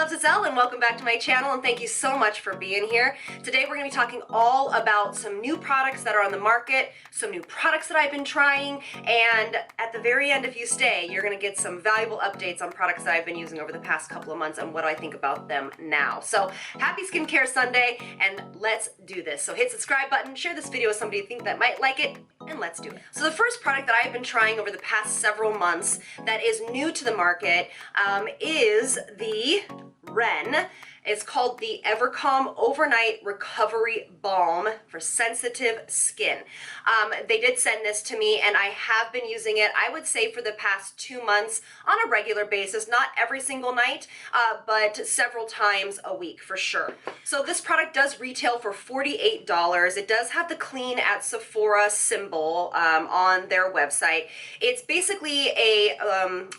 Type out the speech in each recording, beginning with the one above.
loves, it's Elle, and welcome back to my channel, and thank you so much for being here. Today we're going to be talking all about some new products that are on the market, some new products that I've been trying, and at the very end, if you stay, you're going to get some valuable updates on products that I've been using over the past couple of months and what I think about them now. So happy Skincare Sunday, and let's do this. So hit subscribe button, share this video with somebody you think that might like it, and let's do it. So the first product that I've been trying over the past several months that is new to the market is the Ren. It's called the Evercalm Overnight Recovery Balm for sensitive skin. They did send this to me and I have been using it, I would say, for the past 2 months on a regular basis, not every single night, but several times a week for sure. So this product does retail for $48. It does have the Clean at Sephora symbol on their website. It's basically a,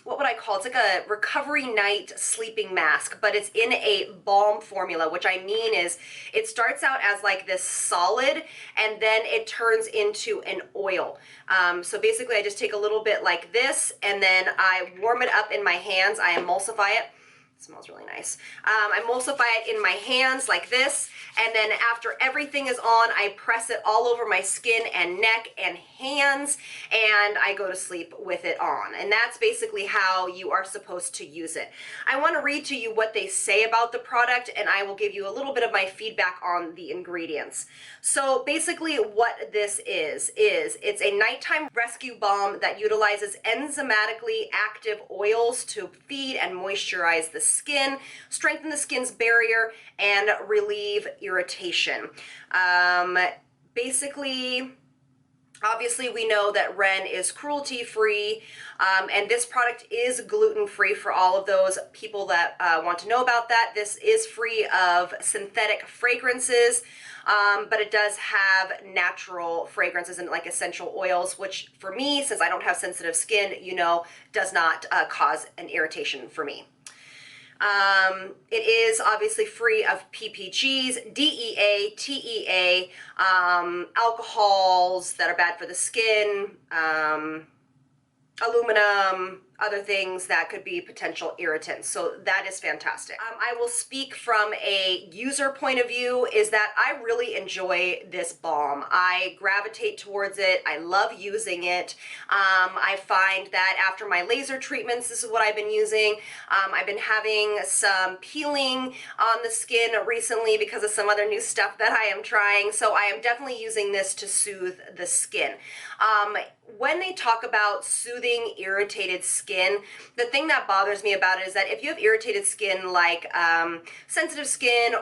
what would I call it? It's like a recovery night sleeping mask, but it's in a balm formula, which I mean is it starts out as like this solid and then it turns into an oil. So basically I just take a little bit like this and then I warm it up in my hands. I emulsify it. It smells really nice. I emulsify it in my hands like this, and then after everything is on, I press it all over my skin and neck and hands, and I go to sleep with it on. And that's basically how you are supposed to use it. I want to read to you what they say about the product, and I will give you a little bit of my feedback on the ingredients. So basically what this is it's a nighttime rescue balm that utilizes enzymatically active oils to feed and moisturize the skin, strengthen the skin's barrier, and relieve irritation. Basically, obviously, we know that Ren is cruelty-free, and this product is gluten-free for all of those people that want to know about that. This is free of synthetic fragrances, but it does have natural fragrances and like essential oils, which for me, since I don't have sensitive skin, you know, does not cause an irritation for me. It is obviously free of PPGs, DEA, TEA, alcohols that are bad for the skin, aluminum, other things that could be potential irritants. So that is fantastic. I will speak from a user point of view is that I really enjoy this balm. I gravitate towards it. I love using it. I find that after my laser treatments, this is what I've been using. I've been having some peeling on the skin recently because of some other new stuff that I am trying. So I am definitely using this to soothe the skin. When they talk about soothing irritated skin, the thing that bothers me about it is that if you have irritated skin like sensitive skin,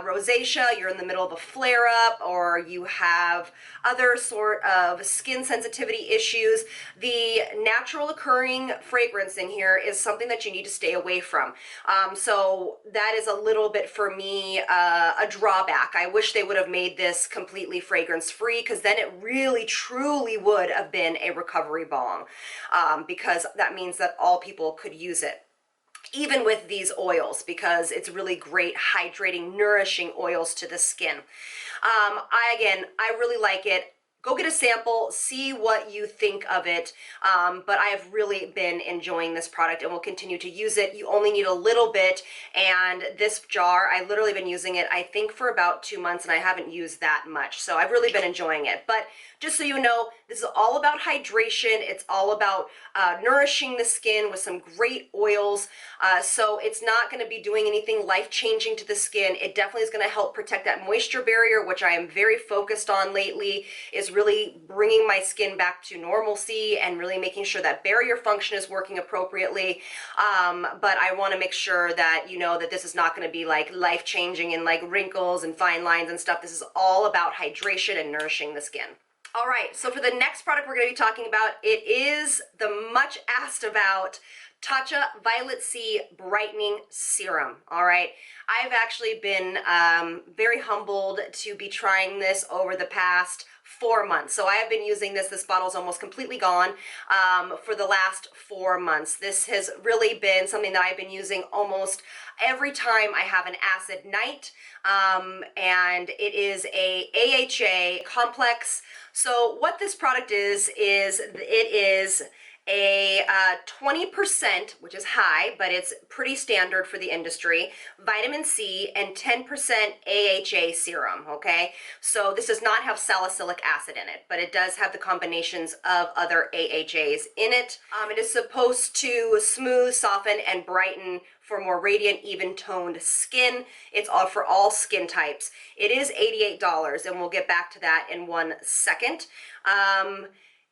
rosacea, you're in the middle of a flare-up, or you have other sort of skin sensitivity issues, the natural occurring fragrance in here is something that you need to stay away from. So that is a little bit for me a drawback. I wish they would have made this completely fragrance-free, because then it really truly would have been a recovery balm, because that means that all people could use it, even with these oils, because it's really great hydrating, nourishing oils to the skin. I really like it. Go get a sample, see what you think of it, but I have really been enjoying this product and will continue to use it. You only need a little bit, and this jar, I've literally been using it, I think, for about 2 months, and I haven't used that much, so I've really been enjoying it. But just so you know, this is all about hydration. It's all about nourishing the skin with some great oils, so it's not going to be doing anything life-changing to the skin. It definitely is going to help protect that moisture barrier, which I am very focused on lately, is really bringing my skin back to normalcy and really making sure that barrier function is working appropriately. But I want to make sure that you know that this is not going to be like life-changing and like wrinkles and fine lines and stuff. This is all about hydration and nourishing the skin. All right, so for the next product we're going to be talking about, it is the much asked about Tatcha Violet C Brightening Serum. All right, I've actually been very humbled to be trying this over the past 4 months. So I have been using this. This bottle is almost completely gone for the last 4 months. This has really been something that I've been using almost every time I have an acid night, and it is a AHA complex. So what this product is it is a 20%, which is high, but it's pretty standard for the industry, vitamin C, and 10% AHA serum, okay? So this does not have salicylic acid in it, but it does have the combinations of other AHAs in it. It is supposed to smooth, soften, and brighten for more radiant, even-toned skin. It's all for all skin types. It is $88, and we'll get back to that in 1 second.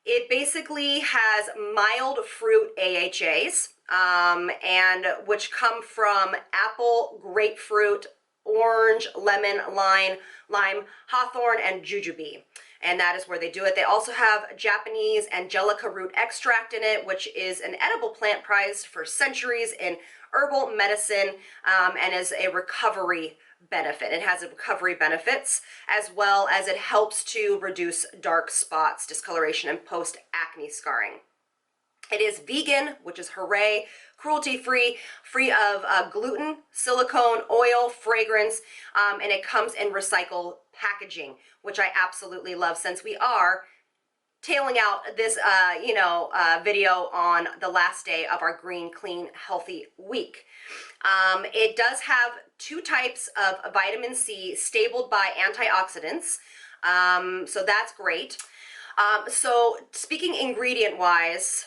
It basically has mild fruit AHAs, and which come from apple, grapefruit, orange, lemon, lime, hawthorn, and jujube. And that is where they do it. They also have Japanese angelica root extract in it, which is an edible plant prized for centuries in herbal medicine, and is a recovery benefit. It has recovery benefits, as well as it helps to reduce dark spots, discoloration, and post-acne scarring. It is vegan, which is hooray, cruelty-free, free of gluten, silicone, oil, fragrance, and it comes in recycled packaging, which I absolutely love, since we are tailing out this video on the last day of our Green, Clean, Healthy week. It does have 2 types of vitamin C stabled by antioxidants, so that's great. So speaking ingredient-wise,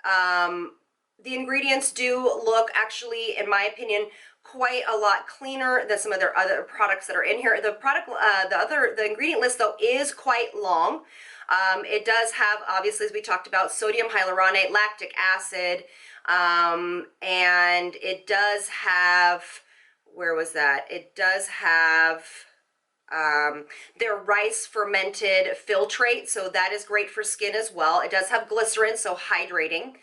the ingredients do look, actually, in my opinion, quite a lot cleaner than some of their other products that are in here. The ingredient list, though, is quite long. It does have, obviously, as we talked about, sodium hyaluronate, lactic acid, and it does have, where was that? It does have their rice fermented filtrate, so that is great for skin as well. It does have glycerin, so hydrating.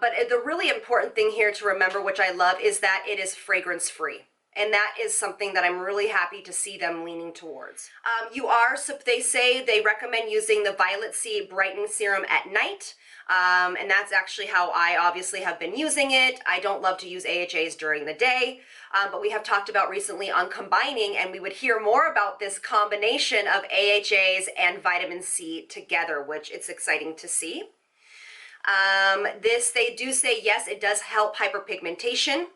But the really important thing here to remember, which I love, is that it is fragrance free. And that is something that I'm really happy to see them leaning towards. So they say they recommend using the Violet C Brightening Serum at night. And that's actually how I obviously have been using it. I don't love to use AHAs during the day, but we have talked about recently on combining, and we would hear more about this combination of AHAs and vitamin C together, which it's exciting to see. They do say, yes, it does help hyperpigmentation.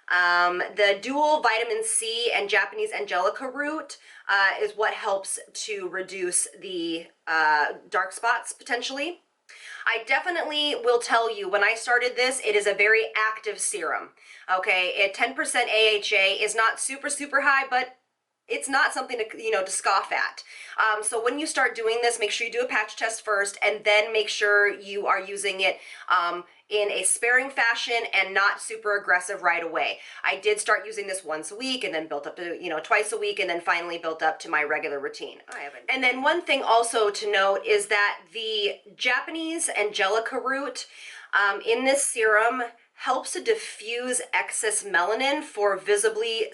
The dual vitamin C and Japanese angelica root is what helps to reduce the dark spots potentially. I definitely will tell you, when I started this, it is a very active serum. Okay, at 10% AHA is not super, super high, but it's not something to, to scoff at. So when you start doing this, make sure you do a patch test first, and then make sure you are using it in a sparing fashion and not super aggressive right away. I did start using this once a week, and then built up to, twice a week, and then finally built up to my regular routine. And then one thing also to note is that the Japanese angelica root in this serum helps to diffuse excess melanin for visibly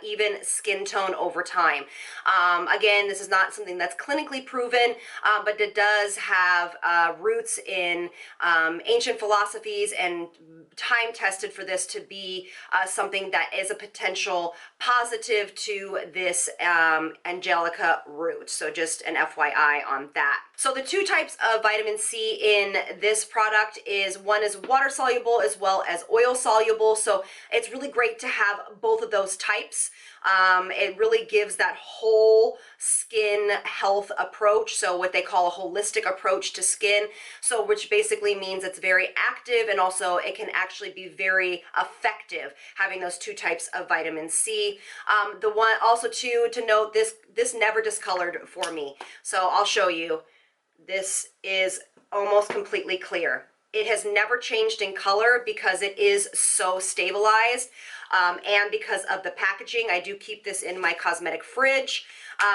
even skin tone over time. Again, this is not something that's clinically proven, but it does have roots in ancient philosophies and time tested for this to be something that is a potential positive to this angelica root. So just an FYI on that. So the 2 types of vitamin C in this product is, one is water soluble as well as oil soluble. So it's really great to have both of those types. It really gives that whole skin health approach, so what they call a holistic approach to skin, so which basically means it's very active, and also it can actually be very effective having those 2 types of vitamin C. The one also to note, this never discolored for me, so I'll show you. This is almost completely clear. It has never changed in color because it is so stabilized, and because of the packaging. I do keep this in my cosmetic fridge,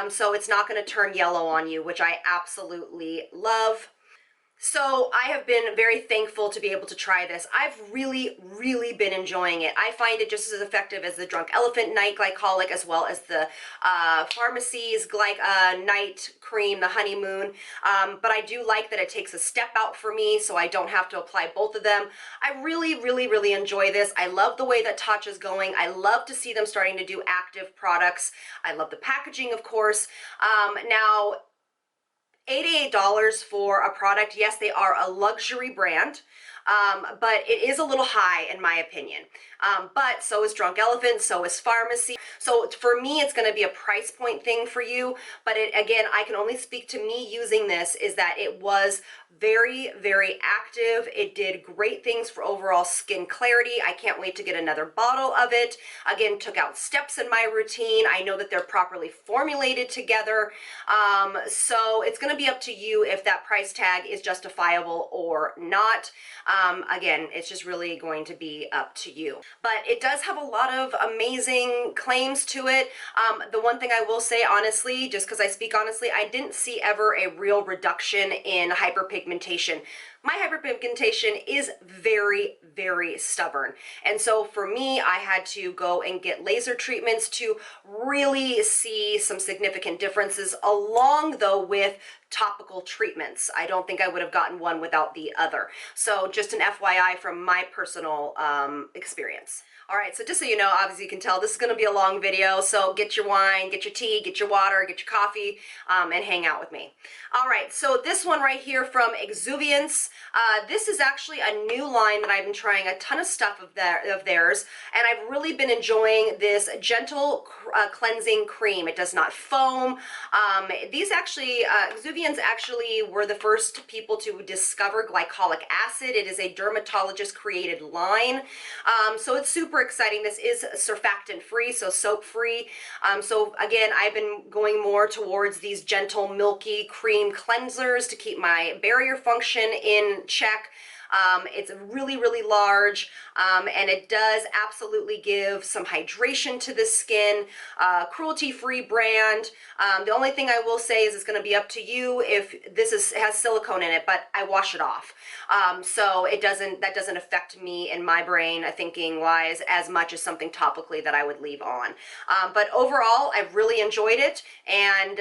so it's not going to turn yellow on you, which I absolutely love. So I have been very thankful to be able to try this. I've really, really been enjoying it. I find it just as effective as the Drunk Elephant Night Glycolic, as well as the Pharmacy's Night Cream, the Honeymoon. But I do like that it takes a step out for me, so I don't have to apply both of them. I really, really, really enjoy this. I love the way that Tatcha's going. I love to see them starting to do active products. I love the packaging, of course. Now, $88 for a product. Yes, they are a luxury brand, but it is a little high in my opinion. But so is Drunk Elephant, so is Pharmacy. So for me, it's going to be a price point thing for you. But again, I can only speak to me using this, is that it was very, very active. It did great things for overall skin clarity. I can't wait to get another bottle of it. Again, took out steps in my routine. I know that they're properly formulated together. So it's going to be up to you if that price tag is justifiable or not. Again, it's just really going to be up to you. But it does have a lot of amazing claims to it. The one thing I will say honestly, just because I speak honestly, I didn't see ever a real reduction in hyperpigmentation. My hyperpigmentation is very, very stubborn. And so for me, I had to go and get laser treatments to really see some significant differences, along though with topical treatments. I don't think I would have gotten one without the other. So just an FYI from my personal experience. All right, so just so you know, obviously you can tell this is going to be a long video, so get your wine, get your tea, get your water, get your coffee, and hang out with me. All right, so this one right here from Exuviance, this is actually a new line that I've been trying a ton of stuff of theirs, and I've really been enjoying this gentle cleansing cream. It does not foam. These actually, Exuviance actually were the first people to discover glycolic acid. It is a dermatologist created line, so it's super exciting. This is surfactant free, so soap free. So again, I've been going more towards these gentle milky cream cleansers to keep my barrier function in check. It's really, really large, and it does absolutely give some hydration to the skin. Cruelty-free brand. The only thing I will say is it's going to be up to you if this has silicone in it, but I wash it off. So that doesn't affect me in my brain, thinking wise, as much as something topically that I would leave on. But overall, I've really enjoyed it, and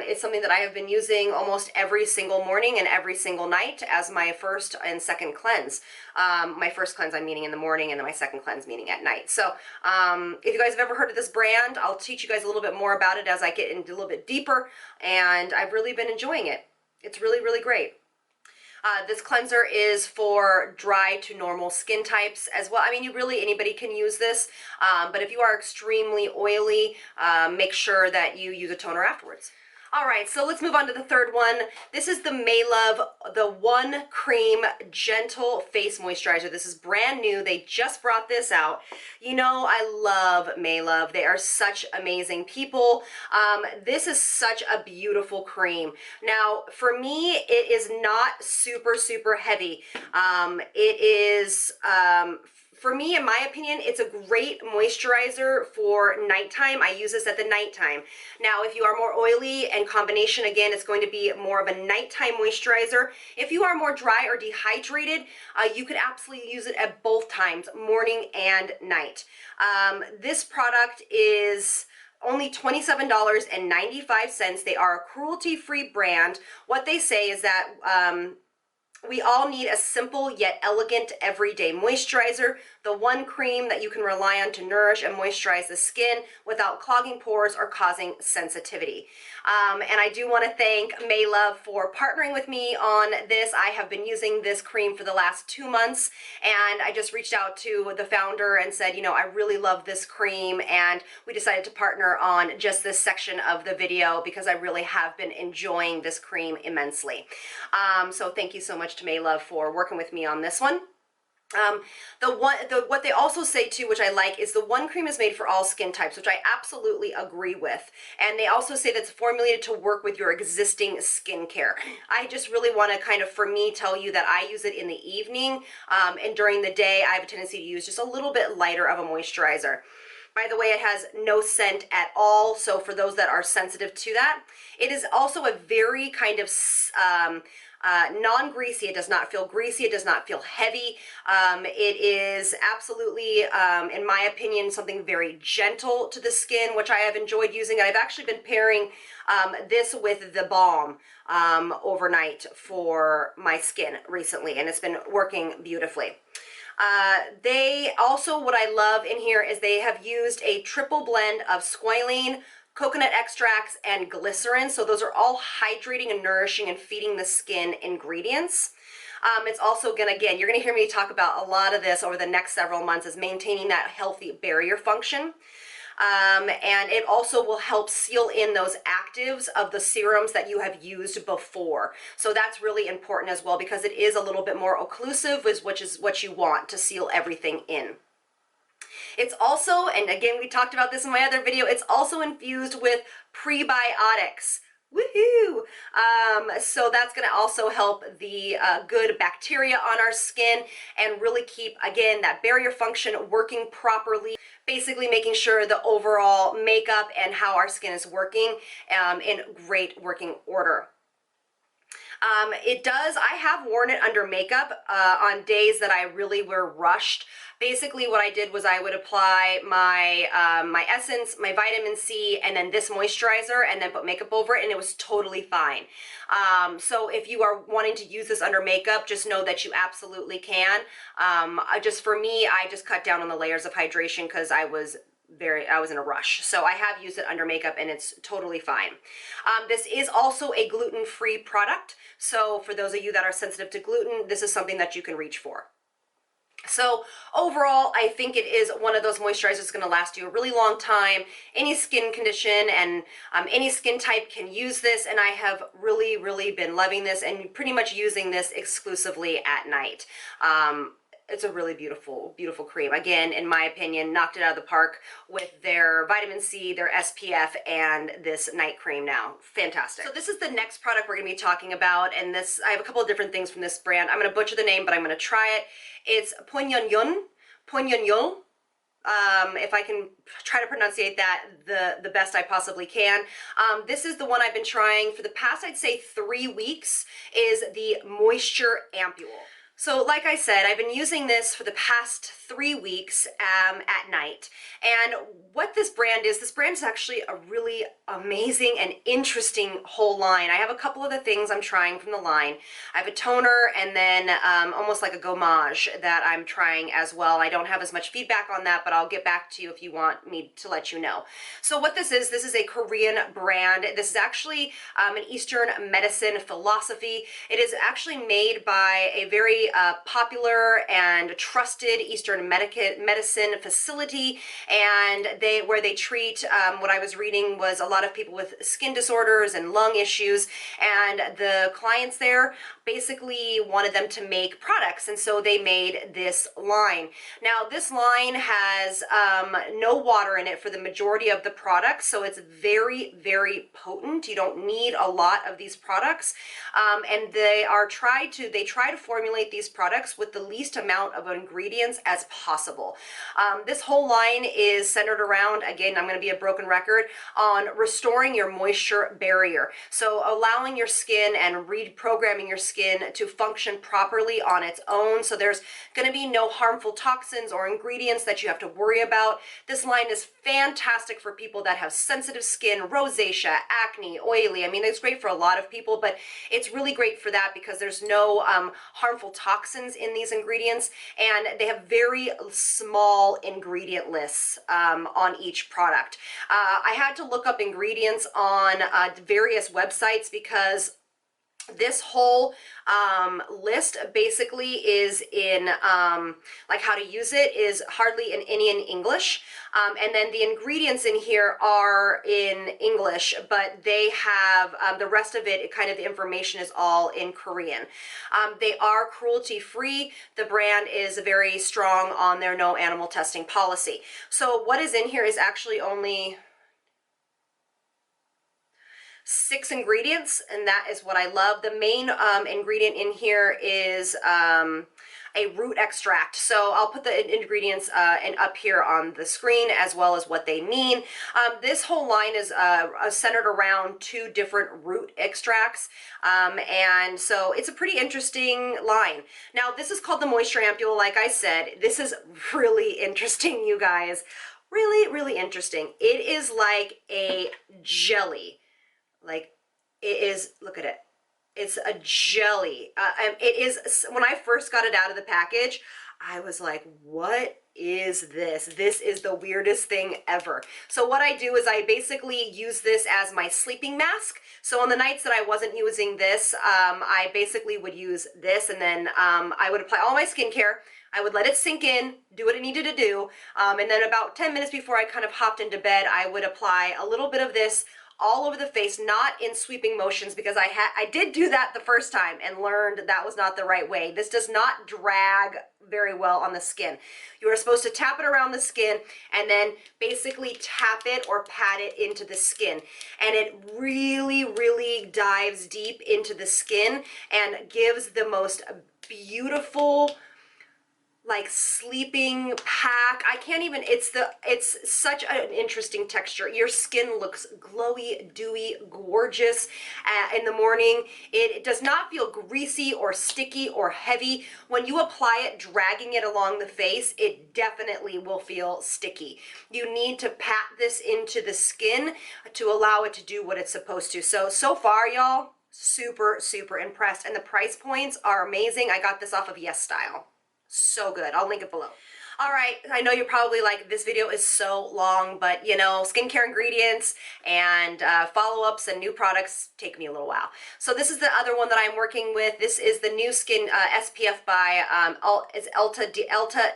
it's something that I have been using almost every single morning and every single night as my first and second cleanse. My first cleanse I'm meaning in the morning, and then my second cleanse meaning at night. So if you guys have ever heard of this brand, I'll teach you guys a little bit more about it as I get into a little bit deeper, and I've really been enjoying it. It's really, really great. This cleanser is for dry to normal skin types as well. I mean, anybody can use this, but if you are extremely oily, make sure that you use a toner afterwards. All right, so let's move on to the third one. This is the Malin+, the One Cream Gentle Face Moisturizer. This is brand new. They just brought this out. You know, I love Malin+. They are such amazing people. This is such a beautiful cream. Now, for me, it is not super, super heavy. It is... For me, in my opinion, it's a great moisturizer for nighttime. I use this at the nighttime. Now, if you are more oily, and combination, again, it's going to be more of a nighttime moisturizer. If you are more dry or dehydrated, you could absolutely use it at both times, morning and night. This product is only $27.95. They are a cruelty-free brand. What they say is that we all need a simple yet elegant everyday moisturizer, the one cream that you can rely on to nourish and moisturize the skin without clogging pores or causing sensitivity. And I do want to thank Malin+ for partnering with me on this. I have been using this cream for the last 2 months, and I just reached out to the founder and said, you know, I really love this cream, and we decided to partner on just this section of the video because I really have been enjoying this cream immensely. So thank you so much to Malin+ for working with me on this one. What they also say too, which I like, is the one cream is made for all skin types, which I absolutely agree with. And they also say that it's formulated to work with your existing skincare. I just really want to kind of, for me, tell you that I use it in the evening, and during the day I have a tendency to use just a little bit lighter of a moisturizer. By the way, it has no scent at all, so for those that are sensitive to that. It is also a very kind of non-greasy. It does not feel greasy. It does not feel heavy. It is absolutely, in my opinion, something very gentle to the skin, which I have enjoyed using. I've actually been pairing this with the balm overnight for my skin recently, and it's been working beautifully. They also, what I love in here is they have used a triple blend of squalene, coconut extracts, and glycerin. So those are all hydrating and nourishing and feeding the skin ingredients. It's also gonna, again, you're gonna hear me talk about a lot of this over the next several months, is maintaining that healthy barrier function. And it also will help seal in those actives of the serums that you have used before. So that's really important as well, because it is a little bit more occlusive, which is what you want to seal everything in. It's also, and again, we talked about this in my other video, it's also infused with prebiotics. Woohoo! So that's going to also help the good bacteria on our skin and really keep, again, that barrier function working properly, basically making sure the overall makeup and how our skin is working in great working order. I have worn it under makeup on days that I really were rushed. Basically what I did was I would apply my my essence, my vitamin C, and then this moisturizer, and then put makeup over it, and it was totally fine. So if you are wanting to use this under makeup, just know that you absolutely can. Just for me, I just cut down on the layers of hydration because I was in a rush. So I have used it under makeup and it's totally fine. This is also a gluten-free product. So for those of you that are sensitive to gluten, this is something that you can reach for. So overall, I think it is one of those moisturizers that's going to last you a really long time. Any skin condition and any skin type can use this, and I have really been loving this and pretty much using this exclusively at night. It's a really beautiful cream. Again, in my opinion, knocked it out of the park with their vitamin C, their SPF, and this night cream now. Fantastic. So this is the next product we're going to be talking about, and this, I have a couple of different things from this brand. I'm going to butcher the name, but I'm going to try it. It's Poignyon. If I can try to pronunciate that the best I possibly can. This is the one I've been trying for the past, I'd say 3 weeks, is the Moisture Ampoule. So like I said, I've been using this for the past 3 weeks at night. And what this brand is actually a really amazing and interesting whole line. I have a couple of the things I'm trying from the line. I have a toner and then almost like a gommage that I'm trying as well. I don't have as much feedback on that, but I'll get back to you if you want me to let you know. So what this is a Korean brand. This is actually an Eastern medicine philosophy. It is actually made by a very popular and trusted Eastern medicine facility, and where they treat, what I was reading was a lot of people with skin disorders and lung issues, and the clients there basically wanted them to make products, and so they made this line. Now this line has no water in it for the majority of the products, so it's very potent. You don't need a lot of these products, and they try to formulate these products with the least amount of ingredients as possible. This whole line is centered around, again, I'm going to be a broken record, on restoring your moisture barrier. So allowing your skin and reprogramming your skin to function properly on its own. So there's going to be no harmful toxins or ingredients that you have to worry about. This line is fantastic for people that have sensitive skin, rosacea, acne, oily. I mean, it's great for a lot of people, but it's really great for that because there's no harmful toxins in these ingredients, and they have very small ingredient lists on each product. I had to look up ingredients on various websites because this whole list basically is in like how to use it is hardly in any in English, and then the ingredients in here are in English, but they have the rest of it, kind of the information is all in Korean. They are cruelty free. The brand is very strong on their no animal testing policy. So what is in here is actually only 6 ingredients, and that is what I love. The main ingredient in here is a root extract. So I'll put the ingredients up here on the screen as well as what they mean. This whole line is centered around 2 different root extracts, and so it's a pretty interesting line. Now this is called the Moisture Ampoule. Like I said, this is really interesting, you guys. Really interesting. It is like a jelly. Like it is, look at it. It's a jelly. It is, when I first got it out of the package, I was like, what is this? This is the weirdest thing ever. So what I do is I basically use this as my sleeping mask. So on the nights that I wasn't using this, I basically would use this, and then I would apply all my skincare. I would let it sink in, do what it needed to do, and then about 10 minutes before I kind of hopped into bed, I would apply a little bit of this all over the face, not in sweeping motions, because I did do that the first time and learned that was not the right way. This does not drag very well on the skin. You are supposed to tap it around the skin and then basically tap it or pat it into the skin. And it really, really dives deep into the skin and gives the most beautiful, like, sleeping pack. I can't even, it's such an interesting texture. Your skin looks glowy, dewy, gorgeous in the morning. It does not feel greasy or sticky or heavy. When you apply it, dragging it along the face, it definitely will feel sticky. You need to pat this into the skin to allow it to do what it's supposed to. So far, y'all, super, super impressed. And the price points are amazing. I got this off of Yes Style. So good. I'll link it below. All right, I know you're probably like, this video is so long, but you know, skincare ingredients and follow-ups and new products take me a little while. So this is the other one that I'm working with. This is the new skin SPF by Elta.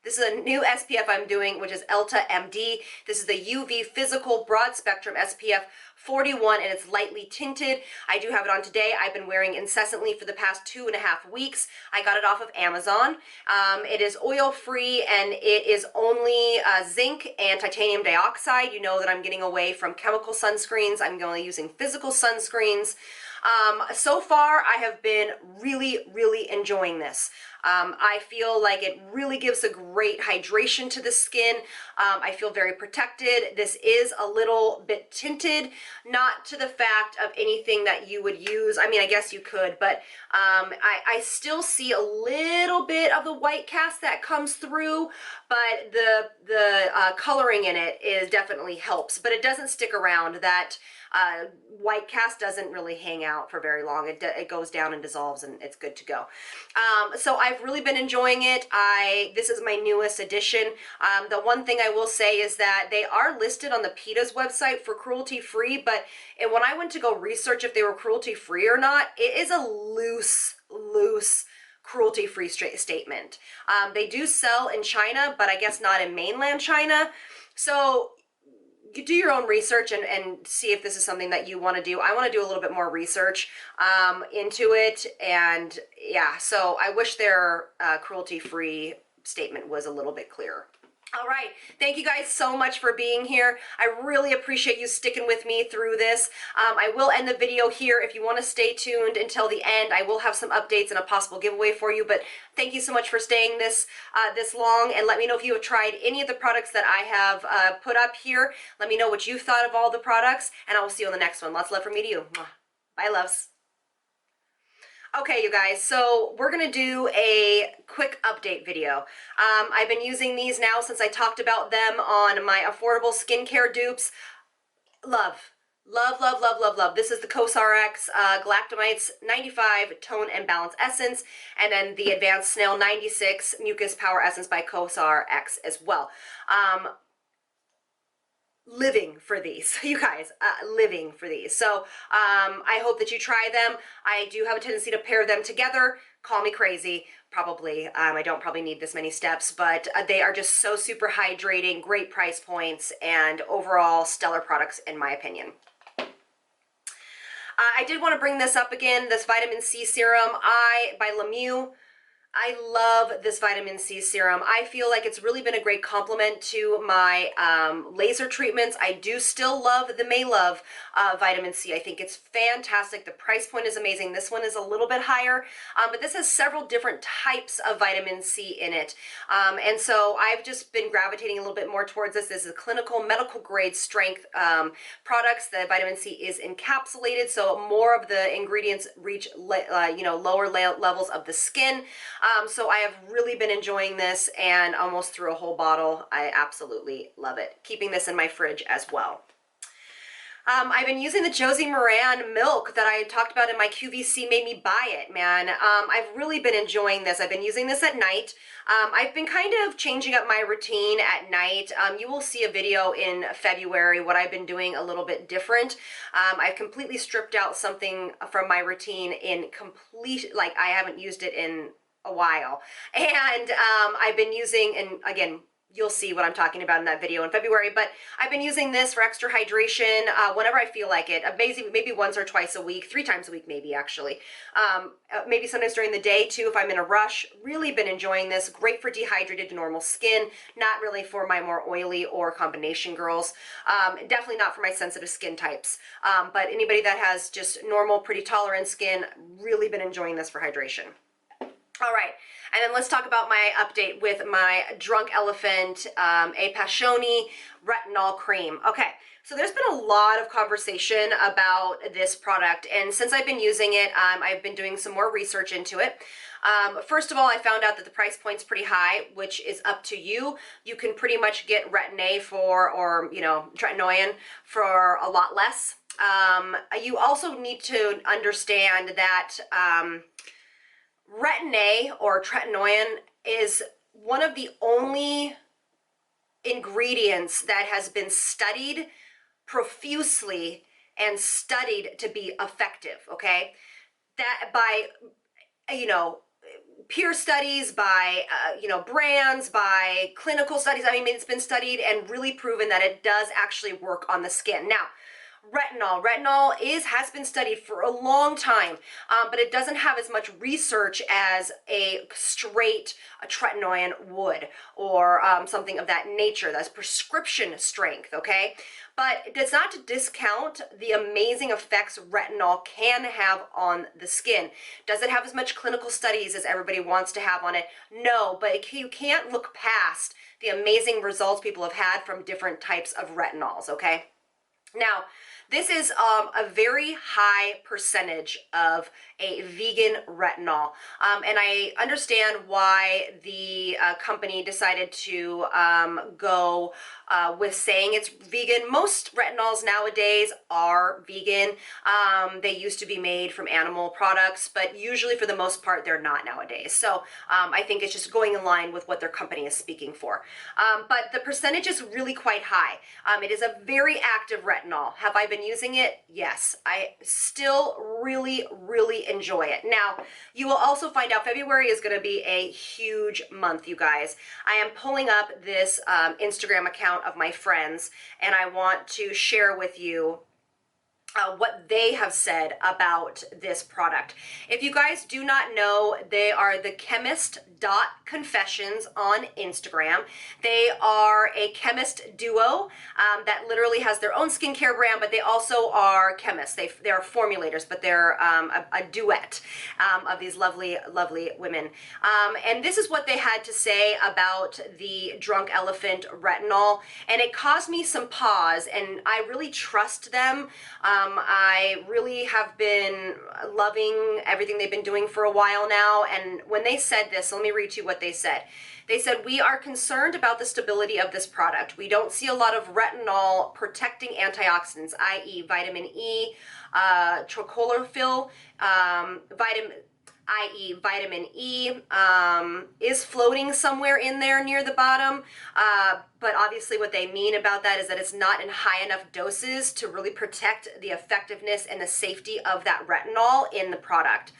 This is a new SPF I'm doing, which is EltaMD. This is the UV Physical Broad Spectrum SPF 41, and it's lightly tinted. I do have it on today. I've been wearing incessantly for the past 2.5 weeks. I got it off of Amazon. It is oil-free, and it is only zinc and titanium dioxide. You know that I'm getting away from chemical sunscreens. I'm only using physical sunscreens. So far, I have been really, really enjoying this. I feel like it really gives a great hydration to the skin. I feel very protected. This is a little bit tinted, not to the fact of anything that you would use. I mean, I guess you could, but I still see a little bit of the white cast that comes through, but the coloring in it is definitely helps, but it doesn't stick around. That white cast doesn't really hang out for very long. It goes down and dissolves, and it's good to go. So I've really been enjoying it. This is my newest addition. The one thing I will say is that they are listed on the PETA's website for cruelty-free, but when I went to go research if they were cruelty-free or not, it is a loose cruelty-free statement. They do sell in China, but I guess not in mainland China. So you do your own research and see if this is something that you want to do. I want to do a little bit more research into it, and yeah, so I wish their cruelty-free statement was a little bit clearer. All right, thank you guys so much for being here. I really appreciate you sticking with me through this. I will end the video here. If you want to stay tuned until the end, I will have some updates and a possible giveaway for you, but thank you so much for staying this long, and let me know if you have tried any of the products that I have put up here. Let me know what you thought of all the products, and I will see you on the next one. Lots of love from me to you. Bye, loves. Okay, you guys, so we're gonna do a quick update video. I've been using these now since I talked about them on my affordable skincare dupes. Love. Love, love, love, love, love. This is the COSRX Galactamites 95 Tone and Balance Essence, and then the Advanced Snail 96 Mucus Power Essence by COSRX as well. Living for these, you guys, living for these. So I hope that you try them. I do have a tendency to pair them together. Call me crazy, probably. I don't probably need this many steps, but they are just so super hydrating, great price points, and overall stellar products in my opinion. I did want to bring this up again, this vitamin C serum by Lemieux. I love this vitamin C serum. I feel like it's really been a great complement to my laser treatments. I do still love the Maylove vitamin C. I think it's fantastic. The price point is amazing. This one is a little bit higher, but this has several different types of vitamin C in it. And so I've just been gravitating a little bit more towards this. This is a clinical medical grade strength products. The vitamin C is encapsulated, so more of the ingredients reach lower levels of the skin. So I have really been enjoying this and almost threw a whole bottle. I absolutely love it. Keeping this in my fridge as well. I've been using the Josie Moran milk that I talked about in my QVC made me buy it, man. I've really been enjoying this. I've been using this at night. I've been kind of changing up my routine at night. You will see a video in February what I've been doing a little bit different. I've completely stripped out something from my routine in complete, like I haven't used it in a while. And I've been using, and again, you'll see what I'm talking about in that video in February, but I've been using this for extra hydration whenever I feel like it. Maybe once or twice a week, 3 times a week maybe actually. Maybe sometimes during the day too if I'm in a rush. Really been enjoying this. Great for dehydrated to normal skin. Not really for my more oily or combination girls. Definitely not for my sensitive skin types. But anybody that has just normal, pretty tolerant skin, really been enjoying this for hydration. All right, and then let's talk about my update with my Drunk Elephant A Passioni Retinol Cream. Okay, so there's been a lot of conversation about this product, and since I've been using it, I've been doing some more research into it. First of all, I found out that the price point's pretty high, which is up to you. You can pretty much get Retin-A or tretinoin for a lot less. You also need to understand that Retin-A or tretinoin is one of the only ingredients that has been studied profusely and studied to be effective, okay? That by, peer studies, by, brands, by clinical studies. I mean, it's been studied and really proven that it does actually work on the skin. Now, Retinol has been studied for a long time, but it doesn't have as much research as a straight tretinoin would, or something of that nature. That's prescription strength, okay? But it does not discount the amazing effects retinol can have on the skin. Does it have as much clinical studies as everybody wants to have on it? No, but you can't look past the amazing results people have had from different types of retinols, okay? Now, this is a very high percentage of a vegan retinol, and I understand why the company decided to go with saying it's vegan. Most retinols nowadays are vegan. They used to be made from animal products, but usually for the most part they're not nowadays. So I think it's just going in line with what their company is speaking for. But the percentage is really quite high. It is a very active retinol. Have I been using it? Yes. I still really enjoy it. Now, you will also find out February is going to be a huge month, you guys. I am pulling up this Instagram account of my friends, and I want to share with you what they have said about this product. If you guys do not know, they are the chemist.confessions on Instagram. They are a chemist duo that literally has their own skincare brand, but they also are chemists. They're formulators, but they're a duet of these lovely women. And this is what they had to say about the Drunk Elephant retinol, and it caused me some pause, and I really trust them. I really have been loving everything they've been doing for a while now, and when they said this, let me read to you what they said. They said, "We are concerned about the stability of this product. We don't see a lot of retinol protecting antioxidants, i.e. vitamin E, chlorophyll, vitamin E is floating somewhere in there near the bottom, but obviously what they mean about that is that it's not in high enough doses to really protect the effectiveness and the safety of that retinol in the product."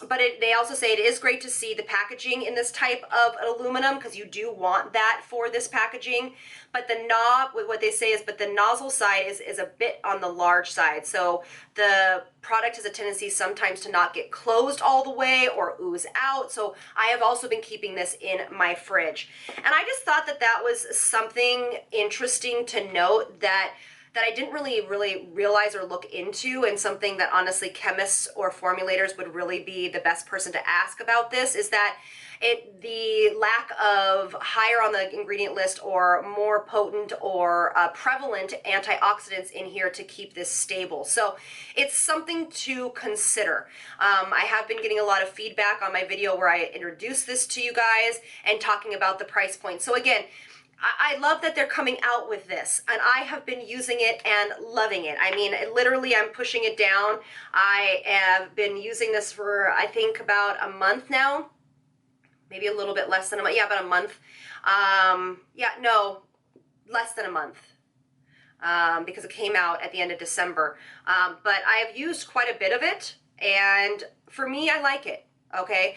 But they also say it is great to see the packaging in this type of aluminum, because you do want that for this packaging. But the knob, what they say is, but the nozzle side is a bit on the large side. So the product has a tendency sometimes to not get closed all the way or ooze out. So I have also been keeping this in my fridge. And I just thought that that was something interesting to note that I didn't really realize or look into, and something that honestly chemists or formulators would really be the best person to ask about this, is that the lack of higher on the ingredient list or more potent or prevalent antioxidants in here to keep this stable. So it's something to consider. I have been getting a lot of feedback on my video where I introduced this to you guys and talking about the price point. So again, I love that they're coming out with this, and I have been using it and loving it. I mean, literally, I'm pushing it down. I have been using this for, I think, about a month now, maybe a little bit less than a month. Yeah, about a month. Yeah, no, less than a month. Because it came out at the end of December. But I have used quite a bit of it, and for me, I like it. Okay,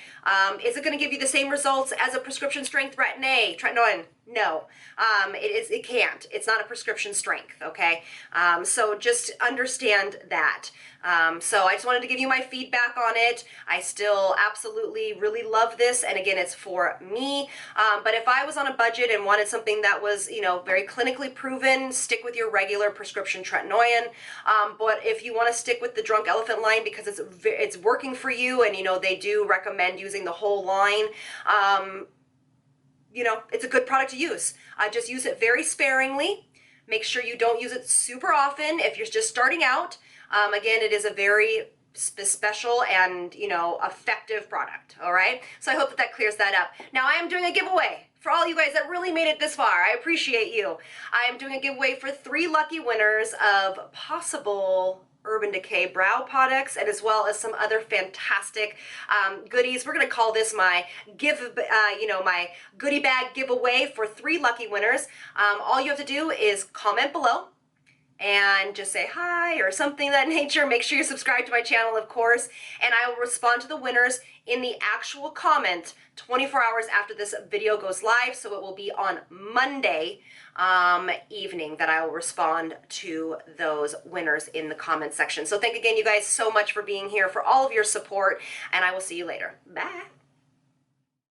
is it going to give you the same results as a prescription strength tretinoin? No, it can't. It's not a prescription strength. Okay, so just understand that. So I just wanted to give you my feedback on it. I still absolutely really love this, and again, it's for me. But if I was on a budget and wanted something that was, you know, very clinically proven, stick with your regular prescription tretinoin. But if you want to stick with the Drunk Elephant line because it's working for you, and you know they do recommend using the whole line, you know, it's a good product to use. Just use it very sparingly. Make sure you don't use it super often if you're just starting out. Again, it is a very special and, you know, effective product. All right. So I hope that that clears that up. Now I am doing a giveaway for all you guys that really made it this far. I appreciate you. I am doing a giveaway for 3 lucky winners of possible Urban Decay brow products, and as well as some other fantastic goodies. We're going to call this my my goodie bag giveaway for 3 lucky winners. All you have to do is comment below and just say hi or something of that nature. Make sure you subscribe to my channel, of course, and I will respond to the winners in the actual comment 24 hours after this video goes live. So it will be on Monday evening that I will respond to those winners in the comment section. So thank again, you guys, so much for being here, for all of your support, and I will see you later. Bye.